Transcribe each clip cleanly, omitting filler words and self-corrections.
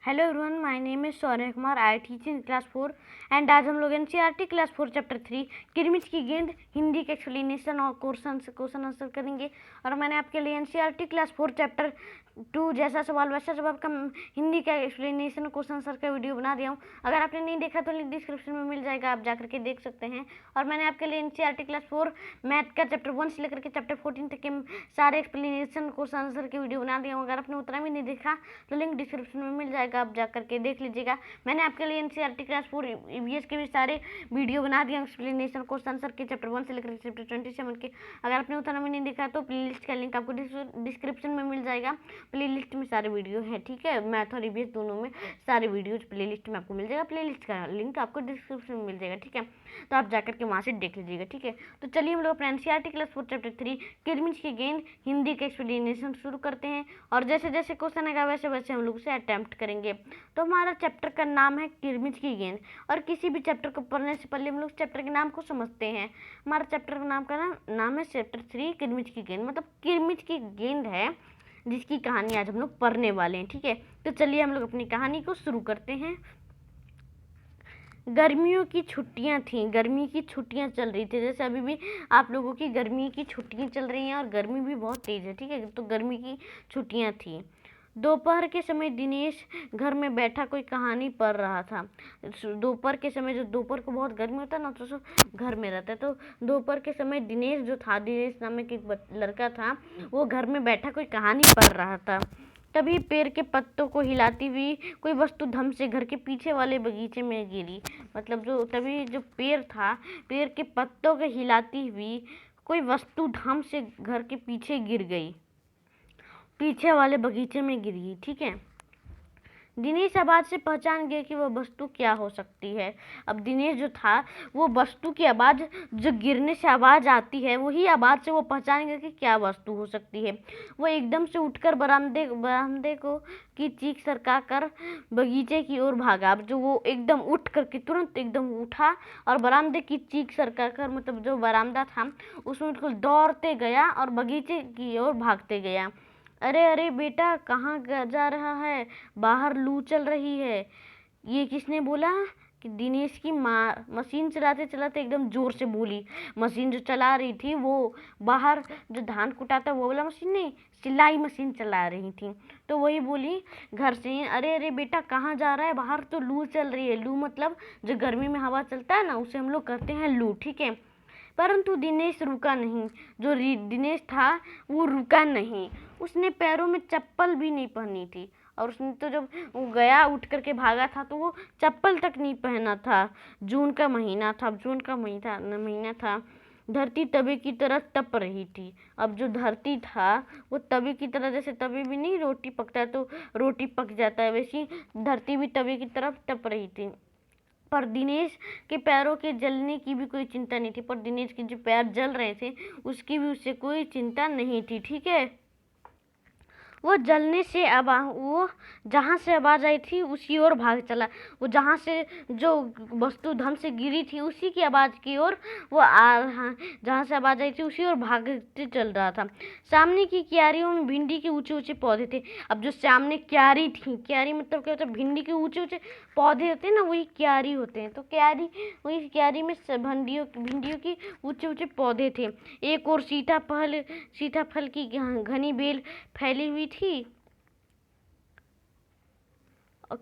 Hello everyone, my name is Shaurya Kumar. I teach in class 4 and आज हम लोग NCERT class 4 chapter 3 किरमिच की गेंद हिंदी के एक्सप्लेनेशन और क्वेश्चन आंसर करेंगे। और मैंने आपके लिए एनसीईआरटी क्लास 4 चैप्टर 2 जैसा सवाल वैसा जवाब का हिंदी का एक्सप्लेनेशन क्वेश्चन आंसर का वीडियो बना दिया हूँ। अगर आपने नहीं देखा तो लिंक डिस्क्रिप्शन में मिल जाएगा, आप जाकर के देख सकते हैं। और मैंने आपके लिए एनसीईआरटी क्लास 4 मैथ का चैप्टर 1 से लेकर के चैप्टर 14 तक के सारे एक्सप्लेनेशन क्वेश्चन आंसर के वीडियो बना दिया हूँ। अगर आपने उतना भी नहीं देखा तो लिंक डिस्क्रिप्शन में मिल जाएगा, आप जा करके देख लीजिएगा। मैंने आपके लिए एनसीईआरटी क्लास 4 ईवीएस के भी सारे वीडियो बना दिए एक्सप्लेनेशन क्वेश्चन आंसर के चैप्टर 1 से लेकर चैप्टर 27 के। अगर आपने उतना भी नहीं देखा तो प्लेलिस्ट का लिंक आपको डिस्क्रिप्शन में मिल जाएगा। प्लेलिस्ट में सारे वीडियो है, ठीक है। मैथ और ईवीएस दोनों में सारे वीडियोज प्लेलिस्ट में आपको मिल जाएगा। प्लेलिस्ट का लिंक आपको डिस्क्रिप्शन में मिल जाएगा, ठीक है। तो आप जाकर के वहाँ से देख लीजिएगा, ठीक है। तो चलिए हम लोग अपने एनसीईआरटी क्लास 4 चैप्टर 3 किरमिच की गेंद हिंदी का एक्सप्लेनेशन शुरू करते हैं। और जैसे जैसे क्वेश्चन आएगा वैसे वैसे हम लोग उसे अटेम्प्ट करेंगे। तो हमारा चैप्टर का नाम है किरमिच की गेंद। और किसी भी चैप्टर को पढ़ने से पहले हम लोग चैप्टर के नाम को समझते हैं। हमारा चैप्टर का नाम है चैप्टर 3 किरमिच की गेंद, मतलब किरमिच की गेंद है जिसकी कहानी आज हम लोग पढ़ने वाले हैं, ठीक है। तो चलिए हम लोग अपनी कहानी को शुरू करते हैं। गर्मियों की छुट्टियां थीं, गर्मी की छुट्टियां चल रही थी। जैसे अभी भी आप लोगों की गर्मी की छुट्टियां चल रही हैं और गर्मी भी बहुत तेज़ है, ठीक है। तो गर्मी की छुट्टियां थीं। दोपहर के समय दिनेश घर में बैठा कोई कहानी पढ़ रहा था। दोपहर के समय, जो दोपहर को बहुत गर्मी होता है ना, तो सब घर में रहता है। तो दोपहर के समय दिनेश जो था, दिनेश नामक एक लड़का था, वो घर में बैठा कोई कहानी पढ़ रहा था। तभी पेड़ के पत्तों को हिलाती हुई कोई वस्तु धम से घर के पीछे वाले बगीचे में गिरी। मतलब तभी जो पेड़ था, पेड़ के पत्तों को हिलाती हुई कोई वस्तु धम से घर के पीछे गिर गई, पीछे वाले बगीचे में गिर गई, ठीक है। दिनेश आवाज़ से पहचान गया कि वह वस्तु क्या हो सकती है। अब दिनेश जो था, वो वस्तु की आवाज़, जो गिरने से आवाज़ आती है, वही आवाज़ से वो पहचान गया कि क्या वस्तु हो सकती है। वो एकदम से उठकर बरामदे को की चीख सरका कर बगीचे की ओर भागा। अब जो वो एकदम उठ करके तुरंत एकदम उठा और बरामदे की चीख सरका कर, मतलब जो बरामदा था उसमें बिल्कुल दौड़ते गया और बगीचे की ओर भागते गया। अरे अरे बेटा, कहाँ जा रहा है? बाहर लू चल रही है। ये किसने बोला? कि दिनेश की माँ मशीन चलाते चलाते एकदम ज़ोर से बोली। मशीन जो चला रही थी वो बाहर जो धान कुटाता वो वाला मशीन नहीं, सिलाई मशीन चला रही थी। तो वही बोली घर से, अरे अरे बेटा, कहाँ जा रहा है? बाहर तो लू चल रही है। लू मतलब जो गर्मी में हवा चलता है ना, उसे हम लोग कहते हैं लू, ठीक है। परंतु दिनेश रुका नहीं। जो दिनेश था वो रुका नहीं। उसने पैरों में चप्पल भी नहीं पहनी थी। और उसने तो जब वो गया, उठ करके भागा था, तो वो चप्पल तक नहीं पहना था। जून का महीना था, जून का महीना था। धरती तवे की तरह तप रही थी। अब जो धरती था वो तवे की तरह, जैसे तवे भी नहीं रोटी पकता है तो रोटी पक जाता है, वैसी धरती भी तवे की तरफ तप रही थी। पर दिनेश के पैरों के जलने की भी कोई चिंता नहीं थी। पर दिनेश के जो पैर जल रहे थे उसकी भी उससे कोई चिंता नहीं थी, ठीक है। वो जलने से वो जहाँ से आवाज़ आई थी उसी ओर भाग चला। वो जहाँ से जो वस्तु धम से गिरी थी उसी की आवाज़ की ओर वो आ रहा, जहाँ से आवाज़ आई थी उसी ओर भागते चल रहा था। सामने की क्यारियों में भिंडी के ऊंचे ऊंचे पौधे थे। अब जो सामने क्यारी थी, क्यारी मतलब क्या होता है? भिंडी के ऊंचे ऊंचे पौधे होते हैं ना, वही क्यारी होते हैं। तो क्यारी, वही क्यारी में भिंडियों की ऊंचे ऊंचे पौधे थे। एक और सीताफल की घनी बेल फैली हुई थी। और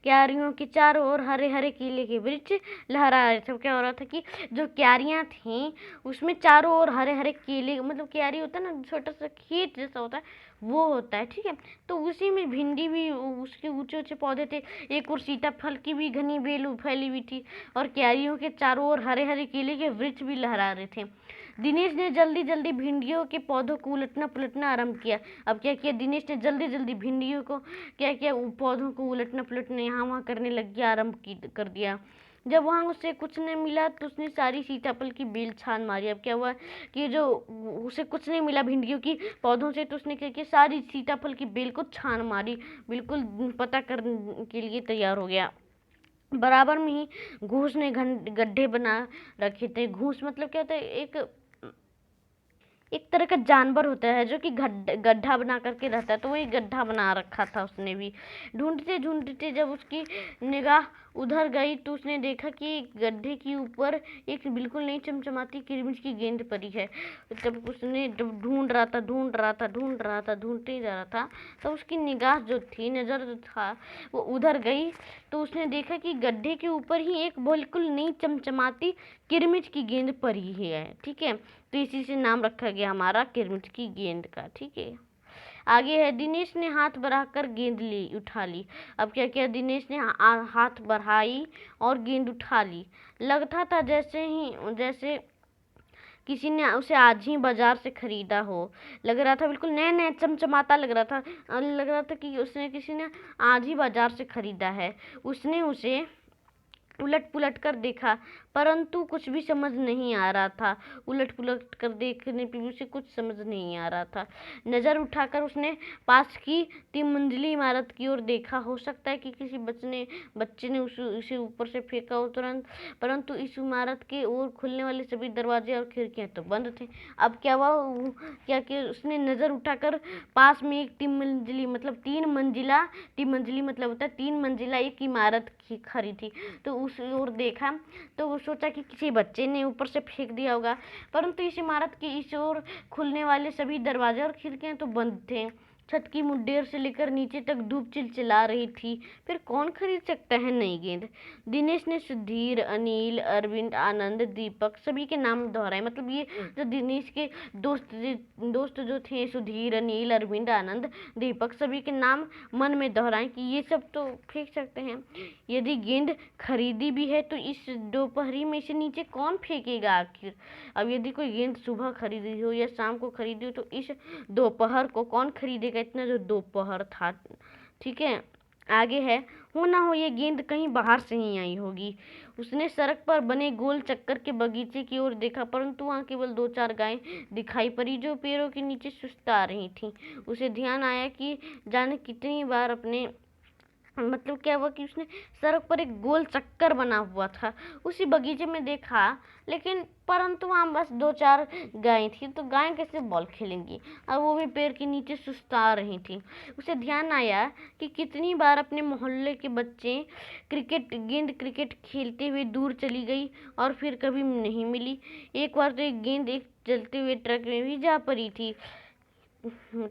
क्यारियों के चारों ओर हरे हरे केले के वृक्ष लहरा रहे थे। क्या हो रहा था कि जो क्यारियां थीं उसमें चारों ओर हरे हरे केले, मतलब क्यारी होता है ना, छोटा सा खेत जैसा होता है, वो होता है, ठीक है। तो उसी में भिंडी भी, उसके ऊंचे ऊंचे पौधे थे। एक और सीताफल की भी घनी बेल फैली हुई थी। और क्यारियों के चारों ओर हरे हरे केले के वृक्ष भी लहरा रहे थे। दिनेश ने जल्दी जल्दी भिंडियों के पौधों को उलटना पुलटना आरंभ किया। अब क्या किया दिनेश ने? जल्दी जल्दी भिंडियों को क्या किया, पौधों को उलटना पुलटना यहाँ वहाँ करने लग गया, कर दिया। जब वहाँ उसे कुछ नहीं मिला तो उसने सारी सीताफल की बेल छान मारी। अब क्या हुआ कि जो उसे कुछ नहीं मिला भिंडियों की पौधों से, तो उसने क्या किया, सारी सीताफल की बेल को छान मारी, बिल्कुल पता करने के लिए तैयार हो गया। बराबर में ही घूस ने गड्ढे बना रखे थे। घूस मतलब क्या होता है? एक एक तरह का जानवर होता है जो कि गड्ढा बना करके रहता है, तो वही गड्ढा बना रखा था उसने भी। ढूंढते ढूंढते जब उसकी निगाह उधर गई तो उसने देखा कि गड्ढे के ऊपर एक बिल्कुल नहीं चमचमाती किरमिच की गेंद पड़ी है। जब उसने जब ढूंढते ही जा रहा था, तब उसकी निगाह जो थी, नज़र जो था, वो उधर गई तो उसने देखा कि गड्ढे के ऊपर ही एक बिल्कुल नहीं चमचमाती किरमिच की गेंद पड़ी है। ठीक है, तो इसी से नाम रखा गया हमारा किरमिच की गेंद का। ठीक है, आगे है, दिनेश ने हाथ बढ़ाकर गेंद उठा ली। अब क्या किया दिनेश ने, हाथ बढ़ाई और गेंद उठा ली। लगता था जैसे किसी ने उसे आज ही बाजार से खरीदा हो। लग रहा था बिल्कुल नया नया चमचमाता लग रहा था। लग रहा था कि उसने किसी ने आज ही बाजार से खरीदा है। उसने उसे उलट पुलट कर देखा, परंतु कुछ भी समझ नहीं आ रहा था। उलट पुलट कर देखने पर भी उसे कुछ समझ नहीं आ रहा था। नज़र उठाकर उसने पास की 3 मंजिली इमारत की ओर देखा। हो सकता है कि किसी बच्चे ने उसे ऊपर से फेंका हो तुरंत, परंतु इस इमारत के ओर खुलने वाले सभी दरवाजे और खिड़कियां तो बंद थे। अब क्या हुआ, क्या कि उसने नज़र उठाकर पास में एक 3 मंजिली मतलब 3 मंजिली मतलब होता है 3 मंजिला एक इमारत खड़ी थी। तो उस ओर देखा तो वो सोचा कि किसी बच्चे ने ऊपर से फेंक दिया होगा, परंतु इस इमारत की इस ओर खुलने वाले सभी दरवाजे और खिड़कियां तो बंद थे। छत की मुड्डेर से लेकर नीचे तक धूप चिलचिला रही थी। फिर कौन खरीद सकता है नई गेंद। दिनेश ने सुधीर, अनिल, अरविंद, आनंद, दीपक सभी के नाम दोहराए। मतलब ये जो दिनेश के दोस्त जो थे, सुधीर, अनिल, अरविंद, आनंद, दीपक, सभी के नाम मन में दोहराए कि ये सब तो फेंक सकते हैं। यदि गेंद खरीदी भी है तो इस दोपहरी में इसे नीचे कौन फेंकेगा आखिर। अब यदि कोई गेंद सुबह खरीदी हो या शाम को खरीदी हो, तो इस दोपहर को कौन खरीदेगा, इतना जो दोपहर था। ठीक है, आगे है, हो ना हो ये गेंद कहीं बाहर से ही आई होगी। उसने सड़क पर बने गोल चक्कर के बगीचे की ओर देखा, परंतु वहां केवल 2-4 गायें दिखाई पड़ी जो पेड़ों के नीचे सुस्ता रही थीं। उसे ध्यान आया कि जाने कितनी बार अपने मतलब क्या हुआ कि उसने सड़क पर एक गोल चक्कर बना हुआ था उसी बगीचे में देखा, लेकिन परंतु वहाँ बस 2-4 गायें थी, तो गायें कैसे बॉल खेलेंगी, और वो भी पेड़ के नीचे सुस्ता रही थी। उसे ध्यान आया कि कितनी बार अपने मोहल्ले के बच्चे क्रिकेट खेलते हुए दूर चली गई और फिर कभी नहीं मिली। एक बार तो एक गेंद एक चलते हुए ट्रक में भी जा पड़ी थी।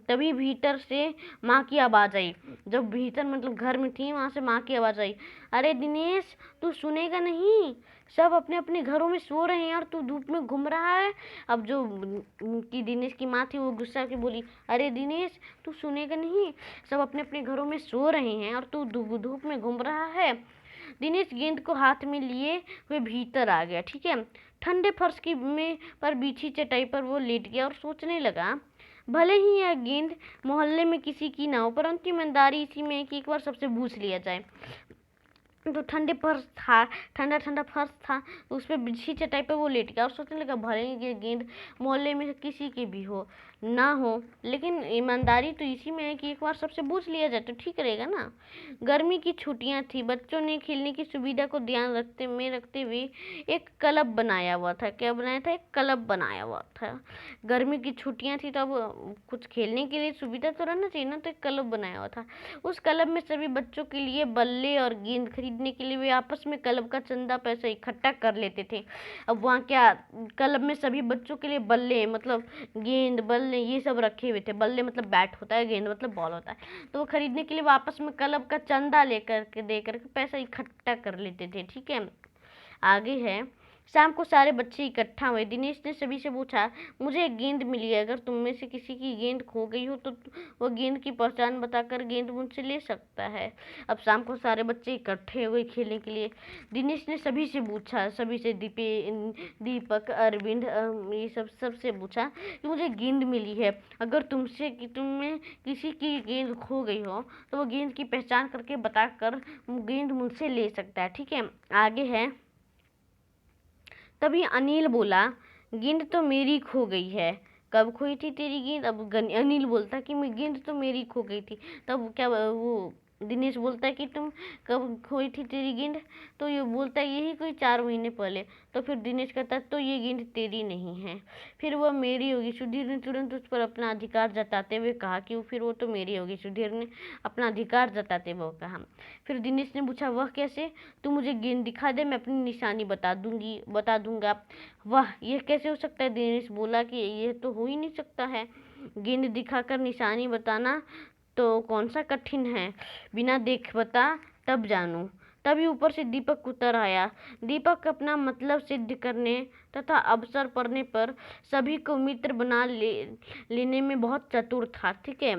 तभी भीतर से माँ की आवाज़ आई। जब भीतर मतलब घर में थी, वहाँ से माँ की आवाज़ आई, अरे दिनेश, तू सुनेगा नहीं, सब अपने अपने घरों में सो रहे हैं और तू धूप में घूम रहा है। अब जो कि दिनेश की माँ थी वो गुस्सा के बोली, अरे दिनेश, तू सुनेगा नहीं, सब अपने अपने घरों में सो रहे हैं और तू धूप में घूम रहा है। दिनेश गेंद को हाथ में लिए हुए भीतर आ गया। ठीक है, ठंडे फर्श की में पर बिछी चटाई पर वो लेट गया और सोचने लगा, भले ही यह गेंद मोहल्ले में किसी की ना हो, परंतु ईमानदारी इसी में है कि एक बार सबसे पूछ लिया जाए। तो ठंडा ठंडा फर्श था, तो उस पर बिछी चटाई पर वो लेट गया और सोचने लगा, भले ही ये गेंद मोहल्ले में किसी की भी हो ना हो, लेकिन ईमानदारी तो इसी में है कि एक बार सबसे पूछ लिया जाए तो ठीक रहेगा ना। गर्मी की छुट्टियां थी। बच्चों ने खेलने की सुविधा को ध्यान रखते हुए एक क्लब बनाया हुआ था। क्या बनाया था? एक क्लब बनाया हुआ था। गर्मी की छुट्टियां थी तो अब कुछ खेलने के लिए सुविधा तो रहना चाहिए ना, तो एक क्लब बनाया हुआ था। उस क्लब में सभी बच्चों के लिए बल्ले और गेंद खरीदने के लिए वे आपस में क्लब का चंदा पैसा इकट्ठा कर लेते थे। अब वहाँ क्या, क्लब में सभी बच्चों के लिए बल्ले मतलब गेंद, बल्ले ये सब रखे हुए थे। बल्ले मतलब बैट होता है, गेंद मतलब बॉल होता है। तो वो खरीदने के लिए वो आपस में क्लब का चंदा देकर के पैसा इकट्ठा कर लेते थे। ठीक है, आगे है, शाम को सारे बच्चे इकट्ठा हुए। दिनेश ने सभी से पूछा, मुझे एक गेंद मिली है, अगर तुम में से किसी की गेंद खो गई हो तो वह गेंद की पहचान बताकर गेंद मुझसे ले सकता है। अब शाम को सारे बच्चे इकट्ठे हुए खेलने के लिए। दिनेश ने सभी से पूछा, सभी से दीपक, अरविंद, ये सबसे पूछा कि मुझे गेंद मिली है, अगर तुम्हें किसी की गेंद खो गई हो तो वो गेंद की पहचान करके बताकर गेंद मुझसे ले सकता है। ठीक है, आगे है, तभी अनिल बोला, गेंद तो मेरी खो गई है। कब खोई थी तेरी गेंद? अब अनिल बोलता कि मैं गेंद तो मेरी खो गई थी। तब क्या वो दिनेश बोलता है कि तुम कब खोई थी तेरी गेंद? तो ये बोलता है यही कोई 4 महीने पहले। तो फिर दिनेश कहता है तो ये गेंद तेरी नहीं है, फिर वह मेरी होगी। सुधीर ने तुरंत उस पर अपना अधिकार जताते हुए कहा कि फिर वो तो मेरी होगी। सुधीर ने अपना अधिकार जताते हुए कहा। फिर दिनेश ने पूछा वह कैसे? तू मुझे गेंद दिखा दे, मैं अपनी निशानी बता दूंगा। वाह, यह कैसे हो सकता है? दिनेश बोला कि यह तो हो ही नहीं सकता है। गेंद दिखाकर निशानी बताना तो कौन सा कठिन है, बिना देख बता तब जानू। तभी ऊपर से दीपक उतर आया। दीपक अपना मतलब सिद्ध करने तथा अवसर पड़ने पर सभी को मित्र बना लेने में बहुत चतुर था। ठीक है,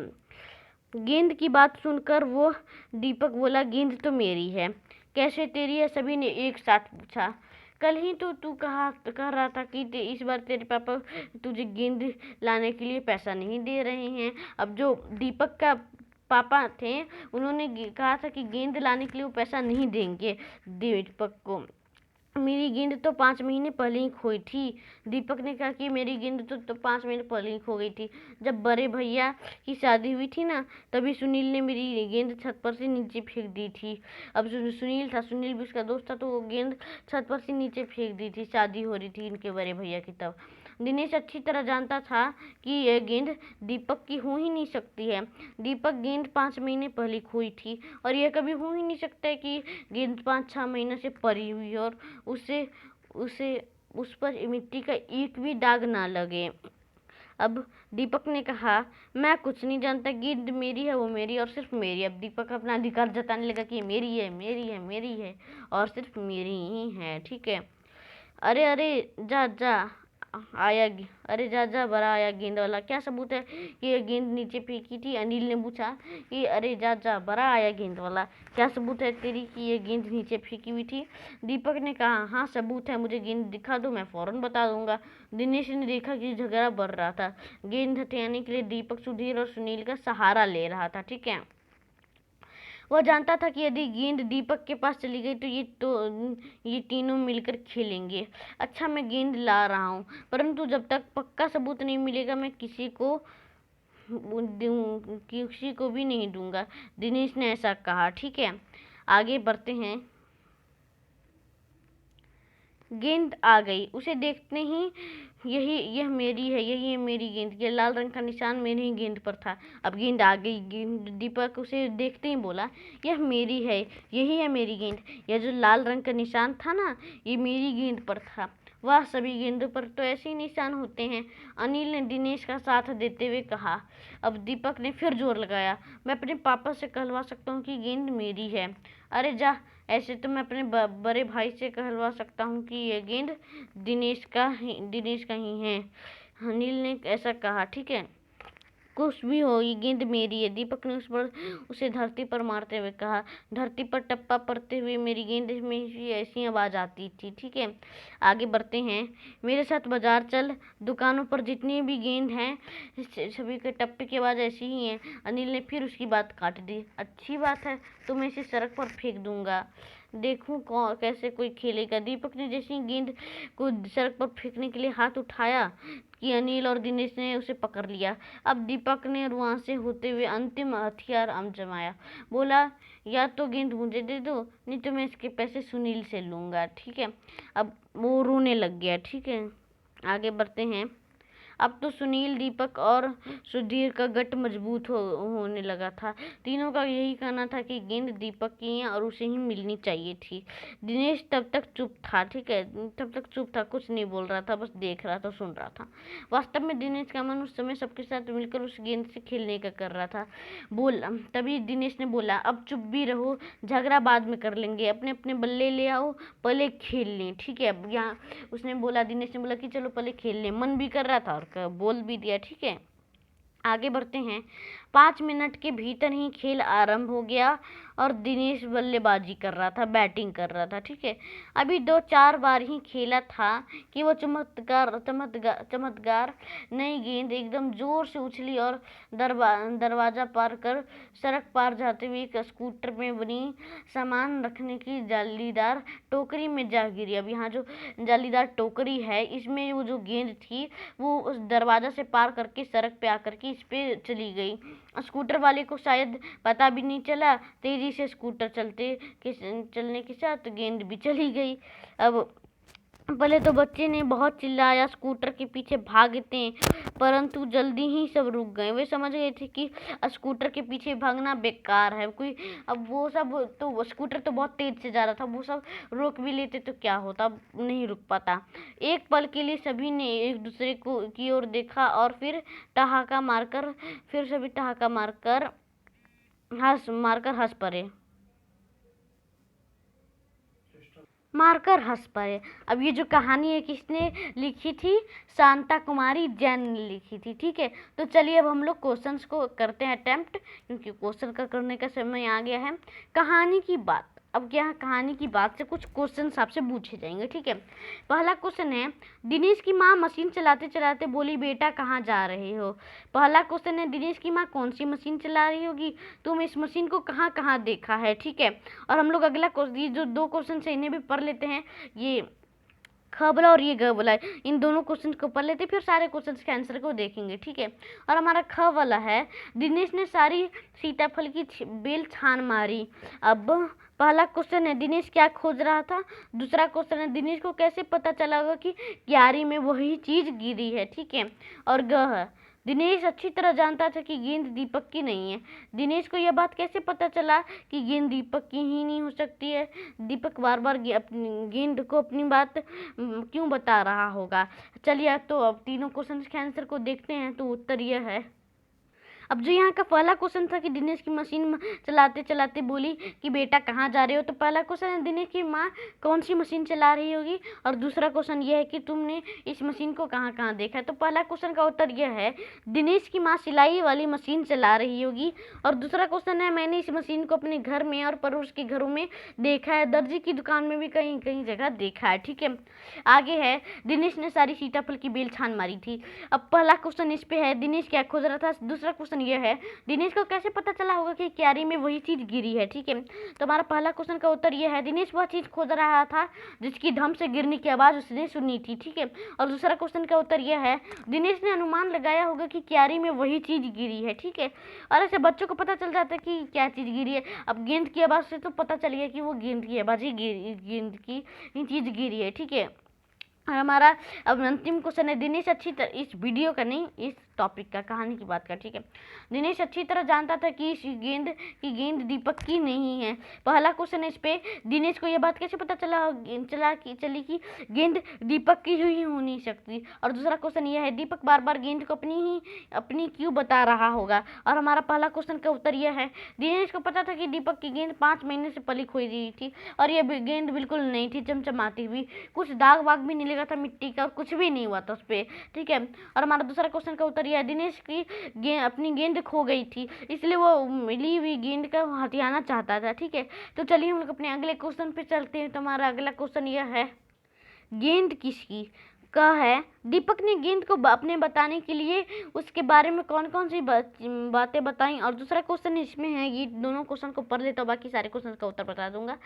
गेंद की बात सुनकर वो दीपक बोला गेंद तो मेरी है। कैसे तेरी है? सभी ने एक साथ पूछा। कल ही तो तू कह रहा था कि इस बार तेरे पापा तुझे गेंद लाने के लिए पैसा नहीं दे रहे हैं। अब जो दीपक का पापा थे उन्होंने कहा था कि गेंद लाने के लिए वो पैसा नहीं देंगे दीपक को। मेरी गेंद तो 5 महीने पहले ही खोई थी। दीपक ने कहा कि मेरी गेंद तो 5 महीने पहले ही खो गई थी। जब बड़े भैया की शादी हुई थी ना, तभी सुनील ने मेरी गेंद छत पर से नीचे फेंक दी थी। अब जो सुनील भी उसका दोस्त था, तो वो गेंद छत पर से नीचे फेंक दी थी। शादी हो रही थी इनके बड़े भैया की तब। दिनेश अच्छी तरह जानता था कि यह गेंद दीपक की हो ही नहीं सकती है। दीपक गेंद 5 महीने पहले खोई थी और यह कभी हो ही नहीं सकता है कि गेंद 5-6 महीने से पड़ी हुई और उसे उसे उस पर मिट्टी का एक भी दाग ना लगे। अब दीपक ने कहा मैं कुछ नहीं जानता, गेंद मेरी है, वो मेरी और सिर्फ मेरी। अब दीपक अपना अधिकार जताने लगा कि मेरी है, मेरी है, मेरी है और सिर्फ मेरी ही है। ठीक है, अरे अरे जा जा अरे जा जा बड़ा आया गेंद वाला, क्या सबूत है कि ये गेंद नीचे फेंकी थी? अनिल ने पूछा कि अरे जा जा बड़ा आया गेंद वाला, क्या सबूत है तेरी कि ये गेंद नीचे फेंकी हुई थी? दीपक ने कहा हाँ सबूत है, मुझे गेंद दिखा दो, मैं फौरन बता दूंगा। दिनेश ने देखा कि झगड़ा बढ़ रहा था। गेंद हथियाने के लिए दीपक सुधीर और सुनील का सहारा ले रहा था। ठीक है, वह जानता था कि यदि गेंद दीपक के पास चली गई तो ये तीनों मिलकर खेलेंगे। अच्छा, मैं गेंद ला रहा हूँ, परंतु जब तक पक्का सबूत नहीं मिलेगा मैं किसी को भी नहीं दूंगा। दिनेश ने ऐसा कहा। ठीक है, आगे बढ़ते हैं। गेंद आ गई, उसे देखते ही यह मेरी है, यही है मेरी गेंद। ये लाल रंग का निशान मेरी ही गेंद पर था। अब गेंद आ गई। दीपक उसे देखते ही बोला यह मेरी है, यही है मेरी गेंद। यह जो लाल रंग का निशान था ना, ये मेरी गेंद पर था। वाह, सभी गेंदों पर तो ऐसे ही निशान होते हैं, अनिल ने दिनेश का साथ देते हुए कहा। अब दीपक ने फिर जोर लगाया, मैं अपने पापा से कहलवा सकता हूँ कि गेंद मेरी है। अरे जा, ऐसे तो मैं अपने बड़े भाई से कहलवा सकता हूँ कि ये गेंद दिनेश का ही है। अनिल ने ऐसा कहा। ठीक है, कुछ भी हो, ये गेंद मेरी है। दीपक ने उसे धरती पर मारते हुए कहा। धरती पर टप्पा पड़ते हुए मेरी गेंद में ऐसी आवाज आती थी। ठीक है, आगे बढ़ते हैं। मेरे साथ बाजार चल, दुकानों पर जितनी भी गेंद हैं सभी के टप्पे की आवाज़ ऐसी ही है। अनिल ने फिर उसकी बात काट दी। अच्छी बात है, तो मैं इसे सड़क पर फेंक दूंगा, देखूं कैसे कोई खेलेगा। दीपक ने जैसे गेंद को सड़क पर फेंकने के लिए हाथ उठाया कि अनिल और दिनेश ने उसे पकड़ लिया। अब दीपक ने वहां से होते हुए अंतिम हथियार आजमाया। बोला या तो गेंद मुझे दे दो, नहीं तो मैं इसके पैसे सुनील से लूंगा। ठीक है, अब वो रोने लग गया। ठीक है, आगे बढ़ते हैं। अब तो सुनील, दीपक और सुधीर का गट मजबूत होने लगा था। तीनों का यही कहना था कि गेंद दीपक की है और उसे ही मिलनी चाहिए थी। दिनेश तब तक चुप था। ठीक है, तब तक चुप था, कुछ नहीं बोल रहा था, बस देख रहा था, सुन रहा था। वास्तव में दिनेश का मन उस समय सबके साथ मिलकर उस गेंद से खेलने का कर रहा था। तभी दिनेश ने बोला अब चुप भी रहो, झगड़ा बाद में कर लेंगे, अपने अपने बल्ले ले आओ, पहले खेल लें। ठीक है, अब यहाँ उसने बोला, दिनेश ने बोला कि चलो पहले खेल लें। मन भी कर रहा था और बोल भी दिया। ठीक है, आगे बढ़ते हैं। 5 मिनट के भीतर ही खेल आरंभ हो गया और दिनेश बल्लेबाजी कर रहा था, बैटिंग कर रहा था। ठीक है, अभी 2-4 बार ही खेला था कि वो चमत्कार नई गेंद एकदम जोर से उछली और दरवाजा पार कर सड़क पार जाते हुए एक स्कूटर में बनी सामान रखने की जालीदार टोकरी में जा गिरी। अब यहाँ जो जालीदार टोकरी है, इसमें वो जो गेंद थी वो उस दरवाजा से पार करके सड़क पे आकर के इस पे चली गई। स्कूटर वाले को शायद पता भी नहीं चला, तेजी से स्कूटर चलने के साथ गेंद भी चली गई। अब पहले तो बच्चे ने बहुत चिल्लाया, स्कूटर के पीछे भागते, परंतु जल्दी ही सब रुक गए। वे समझ गए थे कि स्कूटर के पीछे भागना बेकार है। अब वो सब तो स्कूटर तो बहुत तेज से जा रहा था, वो सब रोक भी लेते तो क्या होता, अब नहीं रुक पाता। एक पल के लिए सभी ने एक दूसरे की ओर देखा और फिर सभी ठहाका मारकर हंस पड़े। अब ये जो कहानी है किसने लिखी थी? शांता कुमारी जैन ने लिखी थी। ठीक है, तो चलिए अब हम लोग क्वेश्चंस को करते हैं अटेम्प्ट, क्योंकि क्वेश्चन का करने का समय आ गया है। कहानी की बात, अब क्या कहानी की बात से कुछ क्वेश्चन आपसे पूछे जाएंगे। ठीक है, पहला क्वेश्चन है, दिनेश की माँ मशीन चलाते चलाते बोली, बेटा कहाँ जा रहे हो? पहला क्वेश्चन है, दिनेश की माँ कौन सी मशीन चला रही होगी? तुम इस मशीन को कहाँ कहाँ देखा है? ठीक है, और हम लोग अगला क्वेश्चन, जो 2 क्वेश्चन है इन्हें भी पढ़ लेते हैं। ये ख बोला और ये ग बोला, इन दोनों क्वेश्चन को पढ़ लेते, फिर सारे क्वेश्चन के आंसर को देखेंगे। ठीक है, और हमारा ख वाला है, दिनेश ने सारी सीताफल की बेल छान मारी। अब पहला क्वेश्चन है, दिनेश क्या खोज रहा था? दूसरा क्वेश्चन है, दिनेश को कैसे पता चला होगा कि क्यारी में वही चीज गिरी है? ठीक है, और ग है, दिनेश अच्छी तरह जानता था कि गेंद दीपक की नहीं है। दिनेश को यह बात कैसे पता चला कि गेंद दीपक की ही नहीं हो सकती है? दीपक बार बार अपनी गेंद को अपनी बात क्यों बता रहा होगा? चलिए तो अब तीनों क्वेश्चन के आंसर को देखते हैं। तो उत्तर यह है। अब जो यहाँ का पहला क्वेश्चन था कि दिनेश की मशीन चलाते चलाते बोली कि बेटा कहाँ जा रहे हो, तो पहला क्वेश्चन है, दिनेश की माँ कौन सी मशीन चला रही होगी? और दूसरा क्वेश्चन यह है कि तुमने इस मशीन को कहाँ कहाँ देखा है? तो पहला क्वेश्चन का उत्तर यह है, दिनेश की माँ सिलाई वाली मशीन चला रही होगी। और दूसरा क्वेश्चन है, मैंने इस मशीन को अपने घर में और पड़ोस के घरों में देखा है, दर्जी की दुकान में भी कहीं कहीं जगह देखा है। ठीक है, आगे है, दिनेश ने सारी सीताफल की बेल छान मारी थी। अब पहला क्वेश्चन इस पे है, दिनेश क्या खोज रहा था? दूसरा क्वेश्चन यह है, दिनेश को कैसे पता चला होगा कि क्यारी में वही चीज गिरी है? ठीक है, तो हमारा पहला क्वेश्चन का उत्तर यह है, दिनेश वह चीज खोज रहा था जिसकी धम से गिरने की आवाज उसने सुनी थी। ठीक है, और दूसरा क्वेश्चन का उत्तर यह है, दिनेश ने अनुमान लगाया होगा कि क्यारी में वही चीज गिरी है। ठीक है, और ऐसे बच्चों को पता चल जाता है कि क्या चीज गिरी है। अब गेंद की आवाज से तो पता चल गया कि वो गेंद की आवाज ही गेंद की चीज गिरी है। ठीक है, और हमारा अब अंतिम क्वेश्चन है, दिनेश अच्छी तरह, इस वीडियो का नहीं, इस टॉपिक का, कहानी की बात का। ठीक है, दिनेश अच्छी तरह जानता था कि इस गेंद दीपक की नहीं है। पहला क्वेश्चन है इस पे, दिनेश को यह बात कैसे पता चली कि गेंद दीपक की ही हो नहीं सकती। और दूसरा क्वेश्चन यह है, दीपक बार बार गेंद को अपनी क्यों बता रहा होगा। और हमारा पहला क्वेश्चन का उत्तर यह है, दिनेश को पता था कि दीपक की गेंद 5 महीने से पली खोई रही थी और यह गेंद बिल्कुल नहीं थी, चमचमाती हुई, कुछ दाग वाग भी नहीं लगा था मिट्टी का, और कुछ भी नहीं हुआ था उस पर। ठीक है, और हमारा दूसरा क्वेश्चन का उत्तर यह है, दिनेश की अपनी गेंद खो गई थी, इसलिए वो मिली हुई गेंद का हथियाना चाहता था। ठीक है, तो चलिए हम लोग अपने अगले क्वेश्चन पे चलते हैं। तो हमारा अगला क्वेश्चन यह है, गेंद किसकी का है? दीपक ने गेंद को अपने बताने के लिए उसके बारे में कौन कौन सी बातें बताई। और दूसरा क्वेश्चन इसमें है, ये दोनों क्वेश्चन को पढ़ लेता हूँ, बाकी सारे क्वेश्चन का उत्तर बता दूंगा।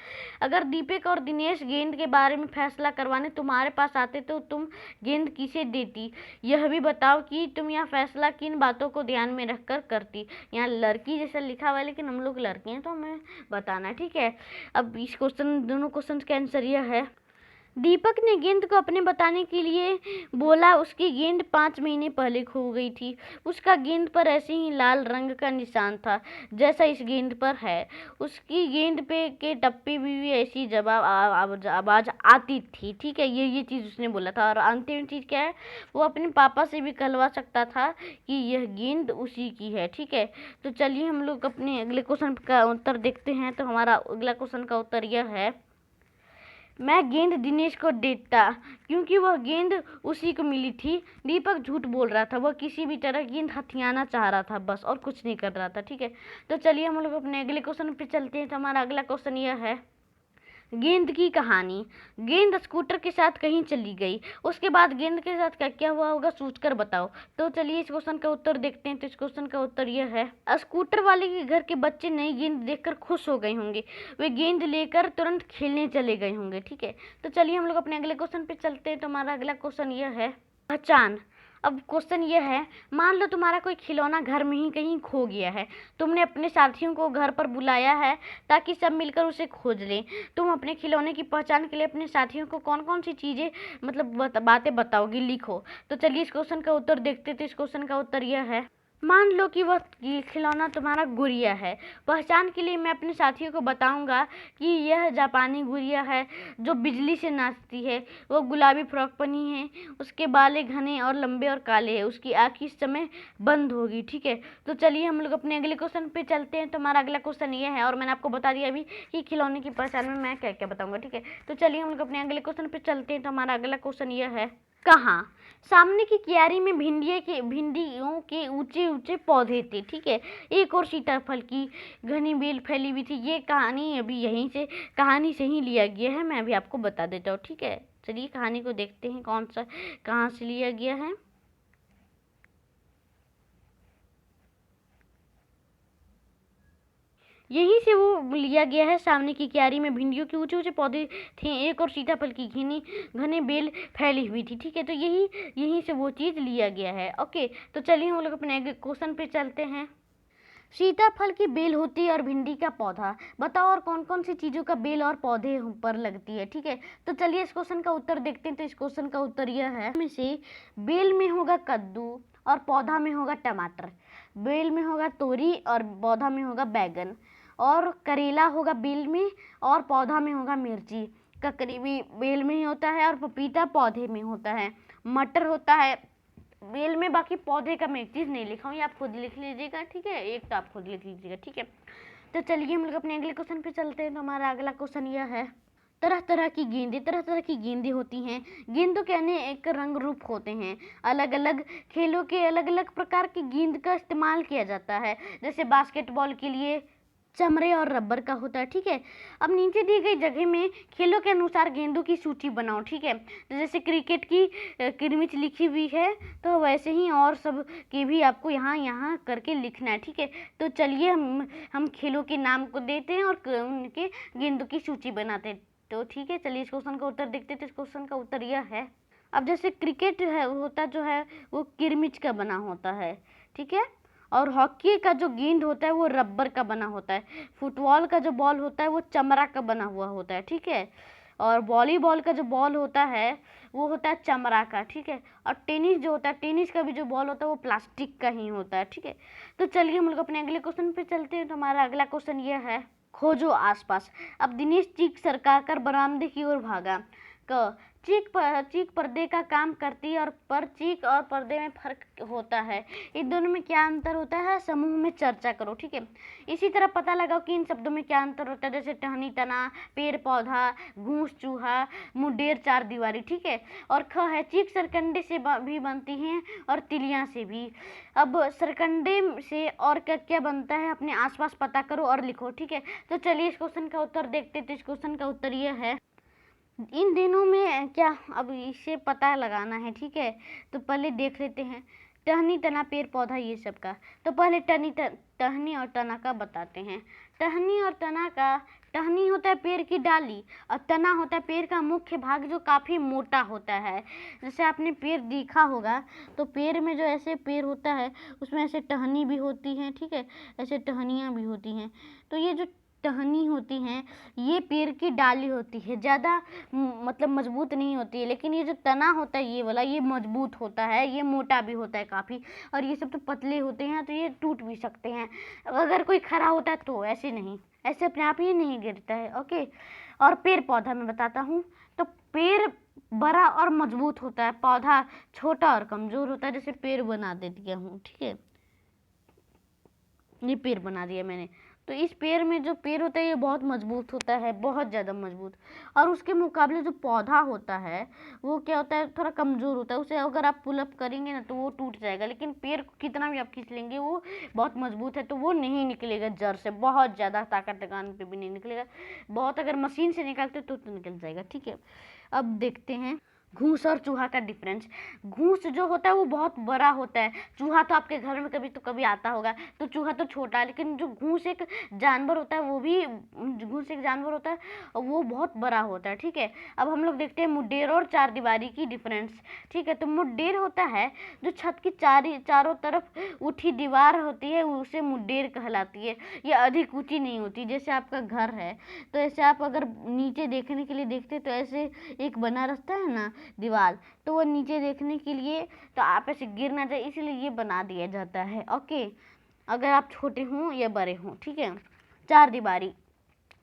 अगर दीपक और दिनेश गेंद के बारे में फैसला करवाने तुम्हारे पास आते तो तुम गेंद किसे देती? यह भी बताओ कि तुम यह फैसला किन बातों को ध्यान में रखकर करती। यहाँ लड़की जैसा लिखा हुआ है, लेकिन हम लोग लड़के हैं तो हमें बताना है। ठीक है, अब इस दोनों क्वेश्चन का आंसर यह है, दीपक ने गेंद को अपने बताने के लिए बोला, उसकी गेंद 5 महीने पहले खो गई थी। उसका गेंद पर ऐसे ही लाल रंग का निशान था जैसा इस गेंद पर है। उसकी गेंद पे के टप्पे भी ऐसी आवाज आती थी। ठीक है, ये चीज़ उसने बोला था। और अंतिम चीज़ क्या है, वो अपने पापा से भी कहलवा सकता था कि यह गेंद उसी की है। ठीक है, तो चलिए हम लोग अपने अगले क्वेश्चन का उत्तर देखते हैं। तो हमारा अगला क्वेश्चन का उत्तर यह है, मैं गेंद दिनेश को देता, क्योंकि वह गेंद उसी को मिली थी। दीपक झूठ बोल रहा था, वह किसी भी तरह गेंद हथियाना चाह रहा था बस, और कुछ नहीं कर रहा था। ठीक है, तो चलिए हम लोग अपने अगले क्वेश्चन पे चलते हैं। तो हमारा अगला क्वेश्चन यह है, गेंद की कहानी। गेंद स्कूटर के साथ कहीं चली गई, उसके बाद गेंद के साथ क्या क्या हुआ होगा, सोचकर बताओ। तो चलिए इस क्वेश्चन का उत्तर देखते हैं। तो इस क्वेश्चन का उत्तर यह है, स्कूटर वाले के घर के बच्चे नई गेंद देखकर खुश हो गए होंगे, वे गेंद लेकर तुरंत खेलने चले गए होंगे। ठीक है, तो चलिए हम लोग अपने अगले क्वेश्चन पे चलते हैं। तो हमारा अगला क्वेश्चन यह है, पहचान। अब क्वेश्चन यह है, मान लो तुम्हारा कोई खिलौना घर में ही कहीं खो गया है। तुमने अपने साथियों को घर पर बुलाया है ताकि सब मिलकर उसे खोज लें। तुम अपने खिलौने की पहचान के लिए अपने साथियों को कौन कौन सी चीज़ें मतलब बातें बताओगी, लिखो। तो चलिए इस क्वेश्चन का उत्तर देखते। तो इस क्वेश्चन का उत्तर यह है, मान लो कि वह खिलौना तुम्हारा गुड़िया है। पहचान के लिए मैं अपने साथियों को बताऊंगा कि यह जापानी गुड़िया है जो बिजली से नाचती है। वो गुलाबी फ्रॉक पहनी है, उसके बाल घने और लंबे और काले हैं, उसकी आँख इस समय बंद होगी। ठीक है, तो चलिए हम लोग अपने अगले क्वेश्चन पे चलते हैं। तो हमारा अगला क्वेश्चन ये है, और मैंने आपको बता दिया अभी कि खिलौने की पहचान में मैं क्या क्या बताऊंगा। ठीक है, तो चलिए हम लोग अपने अगले क्वेश्चन पे चलते हैं। तो हमारा अगला क्वेश्चन यह है, कहाँ। सामने की क्यारी में भिंडियों के ऊंचे ऊंचे पौधे थे। ठीक है, एक और सीताफल की घनी बेल फैली हुई थी। ये कहानी अभी कहानी से ही लिया गया है, मैं अभी आपको बता देता हूँ। ठीक है, चलिए कहानी को देखते हैं कहाँ से लिया गया है। यहीं से वो लिया गया है। सामने की क्यारी में भिंडियों के ऊंचे ऊंचे पौधे थे, एक और सीताफल की घने बेल फैली हुई थी। ठीक है, तो यहीं से वो चीज़ लिया गया है। ओके, तो चलिए हम लोग अपने क्वेश्चन पे चलते हैं। सीताफल की बेल होती है और भिंडी का पौधा, बताओ और कौन कौन सी चीज़ों का बेल और पौधे पर लगती है। ठीक है, तो चलिए इस क्वेश्चन का उत्तर देखते हैं। तो इस क्वेश्चन का उत्तर यह है, में से बेल में होगा कद्दू और पौधा में होगा टमाटर, बेल में होगा तोरी और पौधा में होगा बैगन, और करेला होगा बेल में और पौधा में होगा मिर्ची, ककड़ी भी बेल में ही होता है और पपीता पौधे में होता है, मटर होता है बेल में, बाकी पौधे का मैं एक चीज़ नहीं लिखा हूँ, ये आप खुद लिख लीजिएगा। ठीक है, एक तो आप खुद लिख लीजिएगा। ठीक है, तो चलिए हम लोग अपने अगले क्वेश्चन पे चलते हैं। तो हमारा अगला क्वेश्चन यह है, तरह तरह की गेंदें होती हैं। गेंदों के अनेक रंग रूप होते हैं। अलग अलग खेलों के अलग अलग प्रकार की गेंद का इस्तेमाल किया जाता है। जैसे बास्केटबॉल के लिए चमड़े और रबर का होता है। ठीक है, अब नीचे दी गई जगह में खेलों के अनुसार गेंदों की सूची बनाओ। ठीक है, तो जैसे क्रिकेट की किरमिच लिखी हुई है, तो वैसे ही और सब की भी आपको यहाँ करके लिखना है। ठीक है, तो चलिए हम खेलों के नाम को देते हैं और उनके गेंदों की सूची बनाते हैं। तो ठीक है, चलिए इस क्वेश्चन का उत्तर देखते हैं। तो इस क्वेश्चन का उत्तर यह है, अब जैसे क्रिकेट है होता जो है वो किरमिच का बना होता है। ठीक है, और हॉकी का जो गेंद होता है वो रबर का बना होता है। फुटबॉल का जो बॉल होता है वो चमड़ा का बना हुआ होता है। ठीक है, और वॉलीबॉल का जो बॉल होता है वो होता है चमड़ा का। ठीक है, और टेनिस जो होता है, टेनिस का भी जो बॉल होता है वो प्लास्टिक का ही होता है। ठीक है, तो चलिए हम लोग अपने अगले क्वेश्चन पे चलते हैं। तो हमारा अगला क्वेश्चन ये है, खोजो आसपास। अब दिनेश चीख सरकाकर बरामदे की ओर भागा। चीख पर्दे का काम करती है और चीख और पर्दे में फर्क होता है। इन दोनों में क्या अंतर होता है, समूह में चर्चा करो। ठीक है, इसी तरह पता लगाओ कि इन शब्दों में क्या अंतर होता है। जैसे टहनी तना, पेड़ पौधा, घूस चूहा, मुंडेर चार दीवारी। ठीक है, और ख है, चीख सरकंडे से भी बनती हैं और तिलियां से भी। अब सरकंडे से और क्या क्या बनता है, अपने आसपास पता करो और लिखो। ठीक है, तो चलिए इस क्वेश्चन का उत्तर देखते हैं। तो इस क्वेश्चन का उत्तर यह है, इन दिनों में क्या, अब इसे पता लगाना है। ठीक है, तो पहले देख लेते हैं टहनी तना पेड़ पौधा ये सब का। तो पहले टहनी और तना का बताते हैं। टहनी और तना का, टहनी होता है पेड़ की डाली और तना होता है पेड़ का मुख्य भाग जो काफ़ी मोटा होता है। जैसे आपने पेड़ देखा होगा तो पेड़ में जो ऐसे पेड़ होता है उसमें ऐसे टहनी भी होती हैं। ठीक है, ऐसे टहनियाँ भी होती हैं। तो ये जो टहनी होती हैं ये पेड़ की डाली होती है, ज़्यादा मतलब मजबूत नहीं होती है। लेकिन ये जो तना होता है ये वाला, ये मजबूत होता है, ये मोटा भी होता है काफ़ी, और ये सब तो पतले होते हैं तो ये टूट भी सकते हैं अगर कोई खड़ा होता है तो। ऐसे नहीं, ऐसे अपने आप ही नहीं गिरता है। ओके, और पेड़ पौधा मैं बताता हूँ। तो पेड़ बड़ा और मजबूत होता है, पौधा छोटा और कमज़ोर होता है। जैसे पेड़ बना दे दिया हूँ। ठीक है, ये पेड़ बना दिया मैंने। तो इस पेड़ में जो पेड़ होता है ये बहुत मजबूत होता है, बहुत ज़्यादा मजबूत। और उसके मुकाबले जो पौधा होता है वो क्या होता है, थोड़ा कमज़ोर होता है। उसे अगर आप पुल अप करेंगे ना तो वो टूट जाएगा, लेकिन पेड़ को कितना भी आप खींच लेंगे वो बहुत मजबूत है, तो वो नहीं निकलेगा जड़ से, बहुत ज़्यादा ताकत लगाने पे भी नहीं निकलेगा। बहुत अगर मशीन से निकालते तो निकल जाएगा, ठीक है। अब देखते हैं घूस और चूहा का डिफरेंस। घूस जो होता है वो बहुत बड़ा होता है, चूहा तो आपके घर में कभी तो कभी आता होगा, तो चूहा तो छोटा है, लेकिन जो घूस एक जानवर होता है वो भी, घूस एक जानवर होता है वो बहुत बड़ा होता है, ठीक है। अब हम लोग देखते हैं मुड्डेर और चार दीवारी की डिफरेंस, ठीक है। तो मुड्डेर होता है जो छत की चारों तरफ उठी दीवार होती है, उसे मुड्डेर कहलाती है। ये अधिक ऊंची नहीं होती, जैसे आपका घर है तो ऐसे आप अगर नीचे देखने के लिए देखते तो ऐसे एक बना रहता है ना दीवार, तो वो नीचे देखने के लिए तो आप ऐसे गिर ना जाए इसलिए ये बना दिया जाता है, ओके। अगर आप छोटे हों या बड़े हों, ठीक है। चार दीवारी,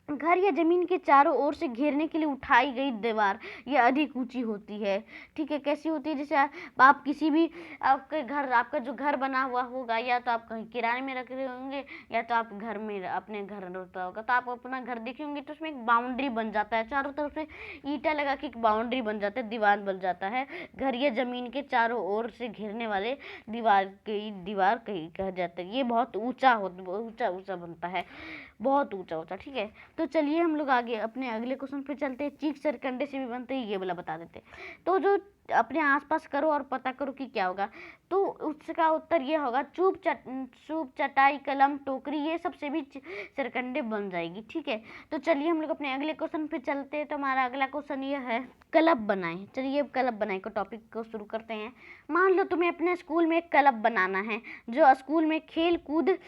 घर या जमीन के चारों ओर से घेरने के लिए उठाई गई दीवार, ये अधिक ऊंची होती है, ठीक है। कैसी होती है, जैसे आप किसी भी आपके घर, आपका जो घर बना हुआ होगा या तो आप कहीं किराए में रख रहे होंगे या तो आप घर में अपने घर रहता होगा, तो आप अपना घर देखे होंगे तो उसमें एक बाउंड्री बन जाता है, चारों तरफ से ईंटा लगा के एक बाउंड्री बन जाता है, दीवार बन जाता है। घर या जमीन के चारों ओर से घेरने वाले दीवार कहा जाता है। ये बहुत ऊंचा ऊंचा बनता है, बहुत ऊंचा होता है, ठीक है। तो चलिए हम लोग आगे अपने अगले क्वेश्चन पे चलते हैं। चीख सरकंडे से भी बनते हैं, ये वाला बता देते हैं। तो जो अपने आसपास करो और पता करो कि क्या होगा, तो उसका उत्तर ये होगा चूप चटाई कलम टोकरी, ये सबसे भी सरकंडे बन जाएगी, ठीक है। तो चलिए हम लोग अपने अगले क्वेश्चन पे चलते हैं। तो हमारा अगला क्वेश्चन ये है क्लब बनाएं। चलिए क्लब बनाएं को टॉपिक को शुरू करते हैं। मान लो तुम्हें अपने स्कूल में एक क्लब बनाना है जो स्कूल में खेल कूद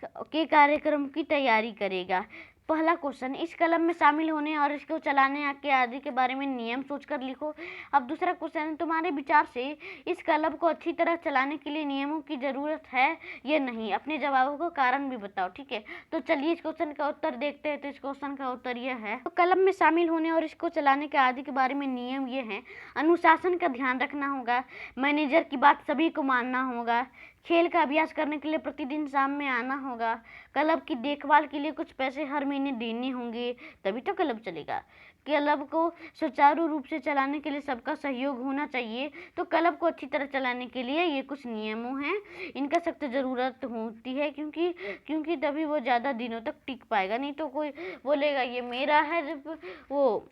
के कार्यक्रम की तैयारी करेगा। पहला क्वेश्चन, इस क्लब में शामिल होने और इसको चलाने के आदि के बारे में नियम सोचकर लिखो। अब दूसरा क्वेश्चन, तुम्हारे विचार से इस क्लब को अच्छी तरह चलाने के लिए नियमों की जरूरत है या नहीं, अपने जवाबों को कारण भी बताओ, ठीक है। तो चलिए इस क्वेश्चन का उत्तर देखते हैं। तो इस क्वेश्चन का उत्तर यह है, तो क्लब में शामिल होने और इसको चलाने के आदि के बारे में नियम ये हैं, अनुशासन का ध्यान रखना होगा, मैनेजर की बात सभी को मानना होगा, खेल का अभ्यास करने के लिए प्रतिदिन शाम में आना होगा, क्लब की देखभाल के लिए कुछ पैसे हर महीने देने होंगे, तभी तो क्लब चलेगा। क्लब को सुचारू रूप से चलाने के लिए सबका सहयोग होना चाहिए। तो क्लब को अच्छी तरह चलाने के लिए ये कुछ नियमों हैं, इनका सख्त ज़रूरत होती है, क्योंकि तभी वो ज़्यादा दिनों तक टिक पाएगा। नहीं तो कोई बोलेगा ये मेरा है, जब वो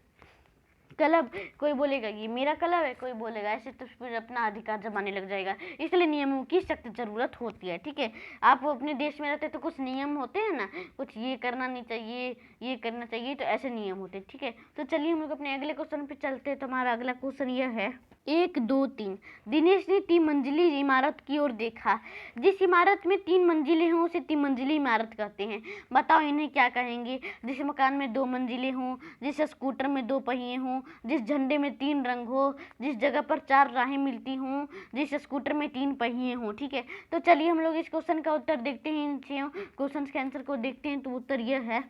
क्लब, कोई बोलेगा ये मेरा क्लब है, कोई बोलेगा ऐसे, तो फिर अपना अधिकार जमाने लग जाएगा। इसलिए नियमों की सख्त जरूरत होती है, ठीक है। आप अपने देश में रहते तो कुछ नियम होते हैं ना, कुछ ये करना नहीं चाहिए, ये करना चाहिए, तो ऐसे नियम होते हैं, ठीक है। तो चलिए हम लोग अपने अगले क्वेश्चन पे चलते हैं। तो हमारा अगला क्वेश्चन यह है, 1 2 3। दिनेश ने 3 मंजिली इमारत की ओर देखा। जिस इमारत में 3 मंजिलें हों उसे 3 मंजिली इमारत कहते हैं। बताओ इन्हें क्या कहेंगे। जिस मकान में 2 मंजिलें हों, जिस स्कूटर में 2 पहिए हों, जिस झंडे में 3 रंग हो, जिस जगह पर 4 राहें मिलती हों, जिस स्कूटर में 3 पहिए हों, ठीक है। तो चलिए हम लोग इस क्वेश्चन का उत्तर देखते हैं, इन क्वेश्चन के आंसर को देखते हैं। तो उत्तर यह है,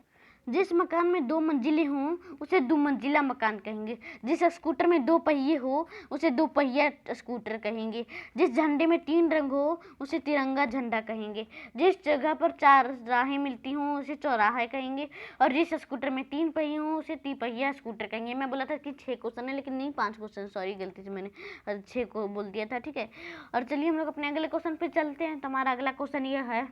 जिस मकान में 2 मंजिलें हों उसे 2 मंजिला मकान कहेंगे। जिस स्कूटर में 2 पहिए हो उसे 2 पहिया स्कूटर कहेंगे। जिस झंडे में 3 रंग हो उसे तिरंगा झंडा कहेंगे। जिस जगह पर 4 राहें मिलती हों उसे चौराहा कहेंगे। और जिस स्कूटर में 3 पहिए हों उसे तिपहिया स्कूटर कहेंगे। मैं बोला था कि 6 क्वेश्चन है, लेकिन नहीं 5 क्वेश्चन, सॉरी गलती से मैंने 6 को बोल दिया था, ठीक है। और चलिए हम लोग अपने अगले क्वेश्चन पे चलते हैं। तो हमारा अगला क्वेश्चन यह है,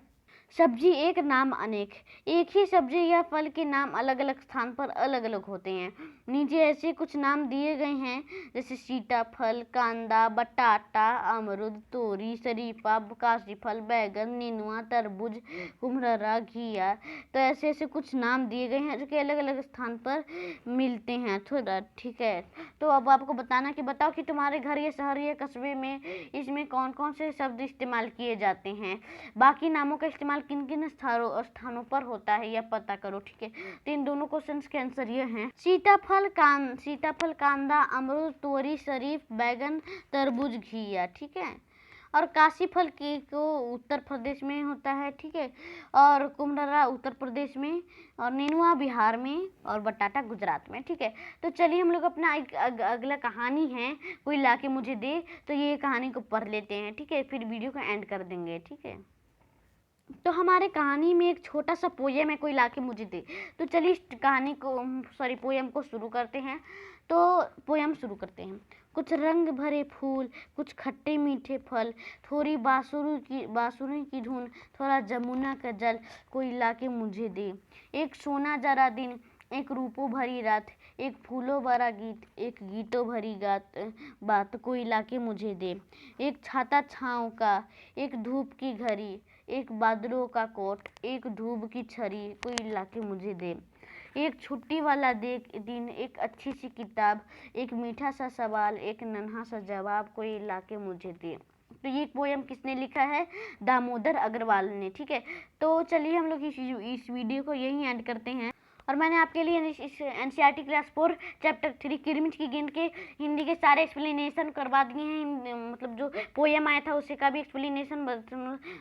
सब्जी एक नाम अनेक। एक ही सब्जी या फल के नाम अलग अलग स्थान पर अलग अलग होते हैं। नीचे ऐसे कुछ नाम दिए गए हैं, जैसे सीताफल, कांदा, बटाटा, अमरूद, तोरी, शरीफा, काशीफल, बैगन, नेनुआ, तरबूज, कुम्हरा, घिया। तो ऐसे ऐसे कुछ नाम दिए गए हैं जो कि अलग अलग स्थान पर मिलते हैं, थोड़ा, ठीक है। तो अब आपको बताना कि बताओ कि तुम्हारे घर या शहर या कस्बे में इसमें कौन कौन से शब्द इस्तेमाल किए जाते हैं, बाकी नामों का इस्तेमाल किन किन स्थानों पर होता है, यह पता करो, ठीक है। तो इन दोनों क्वेश्चंस के आंसर ये हैं, सीताफल, कांदा, अमरूद, तोरी, शरीफ, बैगन, तरबूज, घिया, ठीक है। और काशीफल की को उत्तर प्रदेश में होता है, ठीक है। और कुम्हरा उत्तर प्रदेश में, और नेनुआ बिहार में, और बटाटा गुजरात में, ठीक है। तो चलिए हम लोग अपना अगला कहानी है कोई ला के मुझे दे, तो ये कहानी को पढ़ लेते हैं, ठीक है। फिर वीडियो को एंड कर देंगे, ठीक है। तो हमारे कहानी में एक छोटा सा पोयम है, कोई लाके मुझे दे। तो चलिए इस कहानी को, सॉरी पोयम को शुरू करते हैं। तो पोयम शुरू करते हैं। कुछ रंग भरे फूल, कुछ खट्टे मीठे फल, थोड़ी बांसुरी की धुन, थोड़ा जमुना का जल, कोई लाके मुझे दे। एक सोना जरा दिन, एक रूपों भरी रात, एक फूलों भरा गीत, एक गीतों भरी बात, कोई लाके मुझे दे। एक छाता छाँव का, एक धूप की घड़ी, एक बादलों का कोट, एक धूप की छड़ी, कोई लाके मुझे दे। एक छुट्टी वाला दिन, एक अच्छी सी किताब, एक मीठा सा सवाल, एक नन्हा सा जवाब, कोई लाके मुझे दे। तो ये पोयम किसने लिखा है? दामोदर अग्रवाल ने। ठीक है, तो चलिए हम लोग इस वीडियो को यहीं एंड करते हैं। और मैंने आपके लिए इस एनसीईआरटी क्लास 4 चैप्टर 3 किरमिट की गेंद के हिंदी के सारे एक्सप्लेनेशन करवा दिए हैं। मतलब जो पोयम आया था उसी का भी एक्सप्लेनेशन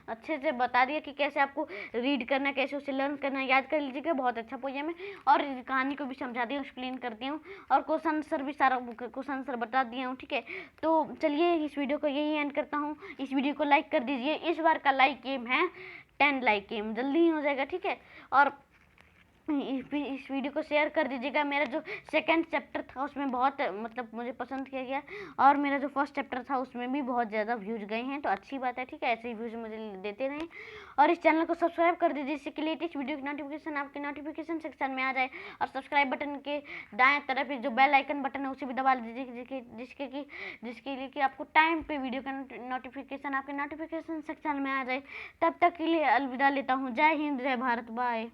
अच्छे से बता दिया कि कैसे आपको रीड करना, कैसे उसे लर्न करना, याद कर लीजिएगा। बहुत अच्छा पोयम है। और कहानी को भी समझा दिया, एक्सप्लेन कर दिया हूँ, और क्वेश्चन आंसर भी सारा क्वेश्चन आंसर बता दिया हूँ। ठीक है, तो चलिए इस वीडियो को यही एंड करता हूँ। इस वीडियो को लाइक कर दीजिए। इस बार का लाइक एम है 10 लाइक एम, जल्दी ही हो जाएगा। ठीक है, और इस वीडियो को शेयर कर दीजिएगा। मेरा जो सेकंड चैप्टर था उसमें बहुत मतलब मुझे पसंद किया गया, और मेरा जो फर्स्ट चैप्टर था उसमें भी बहुत ज़्यादा व्यूज गए हैं, तो अच्छी बात है। ठीक है, ऐसे ही व्यूज मुझे देते रहें, और इस चैनल को सब्सक्राइब कर दीजिए जिससे कि लेटेस्ट वीडियो की नोटिफिकेशन आपके नोटिफिकेशन सेक्शन में आ जाए। और सब्सक्राइब बटन के दाएं तरफ जो बेल आइकन बटन है उसे भी दबा दीजिए, जिसके लिए कि आपको टाइम पे वीडियो का नोटिफिकेशन आपके नोटिफिकेशन सेक्शन में आ जाए। तब तक के लिए अलविदा लेता हूँ। जय हिंद, जय भारत, बाय।